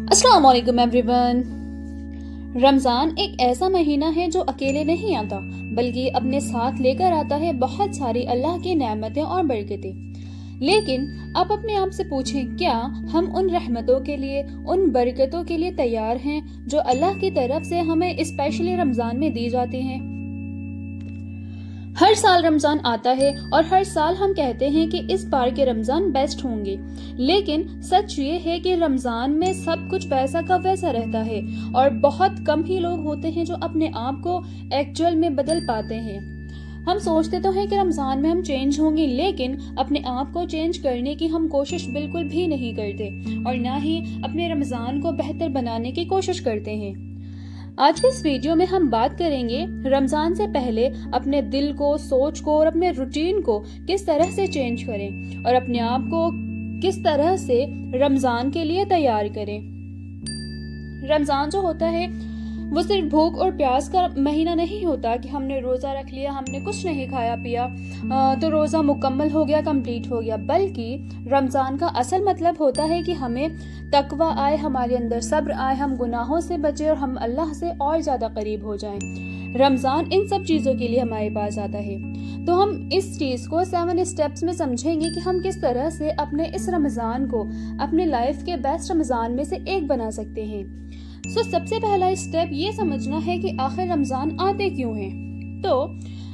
अस्सलाम वालेकुम एवरीवन। रमज़ान एक ऐसा महीना है जो अकेले नहीं आता, बल्कि अपने साथ लेकर आता है बहुत सारी अल्लाह की नेमतें और बरकतें। लेकिन आप अपने आप से पूछें, क्या हम उन रहमतों के लिए, उन बरकतों के लिए तैयार हैं जो अल्लाह की तरफ से हमें स्पेशली रमज़ान में दी जाती हैं? हर साल रमज़ान आता है और हर साल हम कहते हैं कि इस बार के रमज़ान बेस्ट होंगे, लेकिन सच ये है कि रमज़ान में सब कुछ वैसा का वैसा रहता है और बहुत कम ही लोग होते हैं जो अपने आप को एक्चुअल में बदल पाते हैं। हम सोचते तो हैं कि रमज़ान में हम चेंज होंगे, लेकिन अपने आप को चेंज करने की हम कोशिश बिल्कुल भी नहीं करते और ना ही अपने रमज़ान को बेहतर बनाने की कोशिश करते हैं। आज के इस वीडियो में हम बात करेंगे रमज़ान से पहले अपने दिल को, सोच को और अपने रूटीन को किस तरह से चेंज करें और अपने आप को किस तरह से रमज़ान के लिए तैयार करें। रमज़ान जो होता है वो सिर्फ भूख और प्यास का महीना नहीं होता कि हमने रोज़ा रख लिया, हमने कुछ नहीं खाया पिया तो रोज़ा मुकम्मल हो गया, कंप्लीट हो गया, बल्कि रमज़ान का असल मतलब होता है कि हमें तकवा आए, हमारे अंदर सब्र आए, हम गुनाहों से बचे और हम अल्लाह से और ज़्यादा करीब हो जाएं। रमज़ान इन सब चीज़ों के लिए हमारे पास आता है। तो हम इस चीज़ को 7 स्टेप्स में समझेंगे कि हम किस तरह से अपने इस रमज़ान को अपने लाइफ के बेस्ट रमज़ान में से एक बना सकते हैं। सबसे पहला स्टेप ये समझना है कि आखिर रमज़ान आते क्यों हैं। तो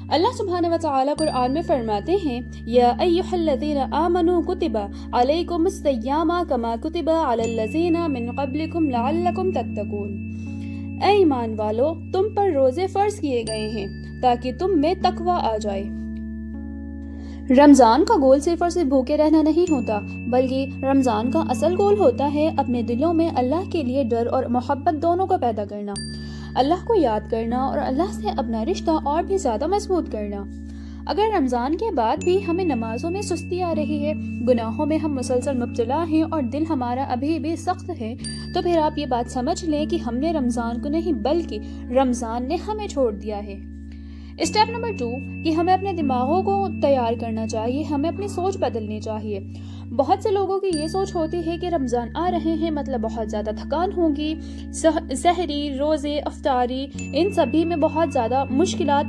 अल्लाह सुब्हानहू व तआला कुरान में फरमाते हैं, या अय्युहल्लज़ीना आमनू कुतिबा अलैकुमुस्सियाम कमा कुतिबा अलल्लज़ीना मिन क़ब्लिकुम लअल्लकुम तत्तकून। ऐ ईमान वालो, तुम पर रोजे फर्ज किए गए हैं ताकि तुम में तकवा आ जाए। रमज़ान का गोल सिर्फ और सिर्फ भूखे रहना नहीं होता, बल्कि रमज़ान का असल गोल होता है अपने दिलों में अल्लाह के लिए डर और मोहब्बत दोनों को पैदा करना, अल्लाह को याद करना और अल्लाह से अपना रिश्ता और भी ज़्यादा मजबूत करना। अगर रमज़ान के बाद भी हमें नमाजों में सुस्ती आ रही है, गुनाहों में हम मुसलसल मुब्तला हैं और दिल हमारा अभी भी सख्त है, तो फिर आप ये बात समझ लें कि हमने रमज़ान को नहीं बल्कि रमज़ान ने हमें छोड़ दिया है। स्टेप नंबर 2 कि हमें अपने दिमागों को तैयार करना चाहिए, हमें अपनी सोच बदलनी चाहिए। बहुत से लोगों की ये सोच होती है कि रमज़ान आ रहे हैं मतलब बहुत ज़्यादा थकान होगी, सहरी, रोज़े, अफ्तारी, इन सभी में बहुत ज़्यादा मुश्किलात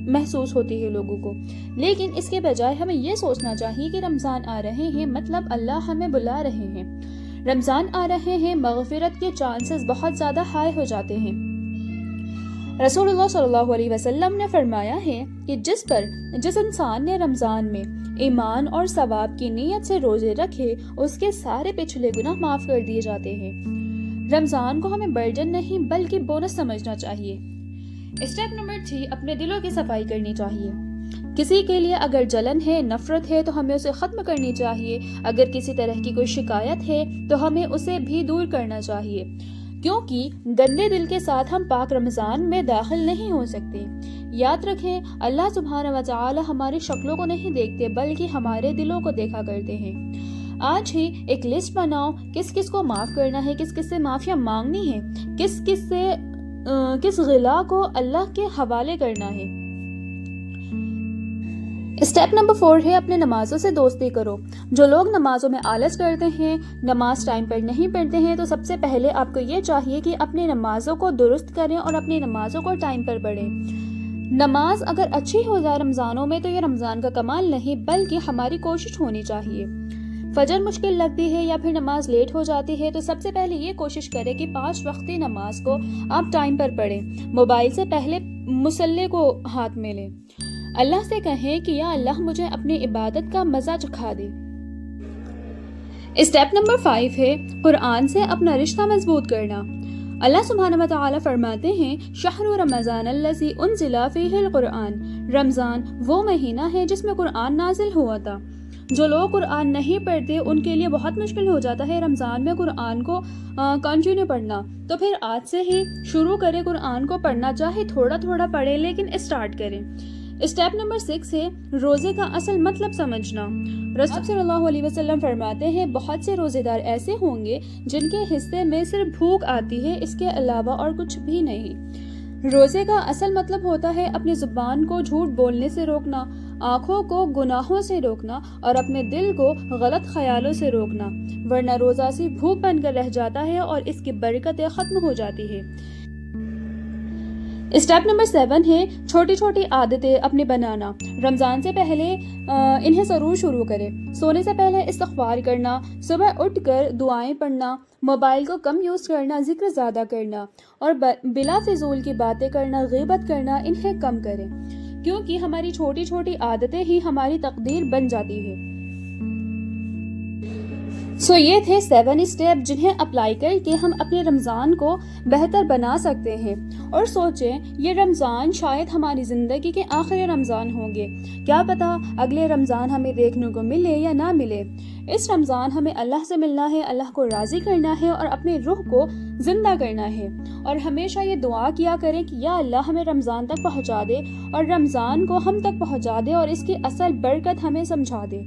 महसूस होती है लोगों को। लेकिन इसके बजाय हमें ये सोचना चाहिए कि रमज़ान आ रहे हैं मतलब अल्लाह हमें बुला रहे हैं। रमज़ान आ रहे हैं, मग़फ़िरत के चांसेस बहुत ज़्यादा हाई हो जाते हैं। रसूलुल्लाह सल्लल्लाहु अलैहि वसल्लम ने फरमाया है कि जिस इंसान ने रमज़ान में ईमान और सवाब की नीयत से रोजे रखे, उसके सारे पिछले गुनाह माफ़ कर दिए जाते हैं। रमज़ान को हमें बर्डन नहीं बल्कि बोनस समझना चाहिए। स्टेप नंबर 3 अपने दिलों की सफाई करनी चाहिए। किसी के लिए अगर जलन है, नफरत है, तो हमें उसे ख़त्म करनी चाहिए। अगर किसी तरह की कोई शिकायत है तो हमें उसे भी दूर करना चाहिए, क्योंकि गंदे दिल के साथ हम पाक रमज़ान में दाखिल नहीं हो सकते। याद रखें, अल्लाह सुब्हानहू व तआला हमारी शक्लों को नहीं देखते बल्कि हमारे दिलों को देखा करते हैं। आज ही एक लिस्ट बनाओ, किस किस को माफ़ करना है, किस किस से माफ़िया मांगनी है, किस गिला को अल्लाह के हवाले करना है। स्टेप नंबर 4 है अपने नमाजों से दोस्ती करो। जो लोग नमाजों में आलस करते हैं, नमाज टाइम पर नहीं पढ़ते हैं, तो सबसे पहले आपको ये चाहिए कि अपनी नमाजों को दुरुस्त करें और अपनी नमाजों को टाइम पर पढ़ें। नमाज अगर अच्छी हो जाए रमज़ानों में तो ये रमज़ान का कमाल नहीं बल्कि हमारी कोशिश होनी चाहिए। फजर मुश्किल लगती है या फिर नमाज लेट हो जाती है तो सबसे पहले ये कोशिश करें कि 5 वक्ती नमाज को आप टाइम पर पढ़ें। मोबाइल से पहले मुसल्ले को हाथ में लें। अल्लाह से कहें कि या अल्लाह मुझे अपनी इबादत का मज़ा चखा दे। स्टेप नंबर 5 है कुरान से अपना रिश्ता मजबूत करना। अल्लाह सुब्हानहू व तआला फरमाते हैं, शहरु रमज़ान अल्लज़ी उनज़िला फ़ीहिल कुरान। रमज़ान वो महीना है जिसमें कुरान नाजिल हुआ था। जो लोग कुरान नहीं पढ़ते उनके लिए बहुत मुश्किल हो जाता है रमज़ान में कुरान को कंटिन्यू पढ़ना। तो फिर आज से ही शुरू करें कुरान को पढ़ना, चाहे थोड़ा थोड़ा पढ़ें लेकिन स्टार्ट करें। स्टेप नंबर 6 है रोजे का असल मतलब समझना। रसूल सल्लल्लाहु अलैहि वसल्लम फरमाते हैं, बहुत से रोजेदार ऐसे होंगे जिनके हिस्से में सिर्फ भूख आती है, इसके अलावा और कुछ भी नहीं। रोजे का असल मतलब होता है अपनी जुबान को झूठ बोलने से रोकना, آنکھوں کو گناہوں سے روکنا اور اپنے دل کو غلط خیالوں سے روکنا، ورنہ روزہ سے بھوک بن کر رہ جاتا ہے اور اس کی برکتیں ختم ہو جاتی ہے۔ اسٹیپ نمبر 7 ہے چھوٹی چھوٹی عادتیں اپنے بنانا۔ رمضان سے پہلے انہیں ضرور شروع کریں۔ سونے سے پہلے استغفار کرنا، صبح اٹھ کر دعائیں پڑھنا، موبائل کو کم یوز کرنا، ذکر زیادہ کرنا اور بلا فضول کی باتیں کرنا، غیبت کرنا، انہیں کم کریں، کیونکہ ہماری چھوٹی چھوٹی عادتیں ہی ہماری تقدیر بن جاتی ہے۔ یہ تھے 7 اسٹیپ جنہیں اپلائی کر کے ہم اپنے رمضان کو بہتر بنا سکتے ہیں۔ اور سوچیں یہ رمضان شاید ہماری زندگی کے آخری رمضان ہوں گے، کیا پتا اگلے رمضان ہمیں دیکھنے کو ملے یا نہ ملے۔ اس رمضان ہمیں اللہ سے ملنا ہے، اللہ کو راضی کرنا ہے اور اپنے روح کو زندہ کرنا ہے۔ اور ہمیشہ یہ دعا کیا کریں کہ یا اللہ ہمیں رمضان تک پہنچا دے اور رمضان کو ہم تک پہنچا دے اور اس کی اصل برکت ہمیں سمجھا دے۔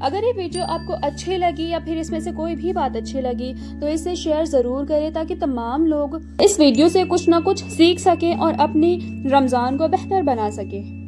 اگر یہ ویڈیو آپ کو اچھی لگی یا پھر اس میں سے کوئی بھی بات اچھی لگی تو اسے شیئر ضرور کریں تاکہ تمام لوگ اس ویڈیو سے کچھ نہ کچھ سیکھ سکیں اور اپنی رمضان کو بہتر بنا سکیں۔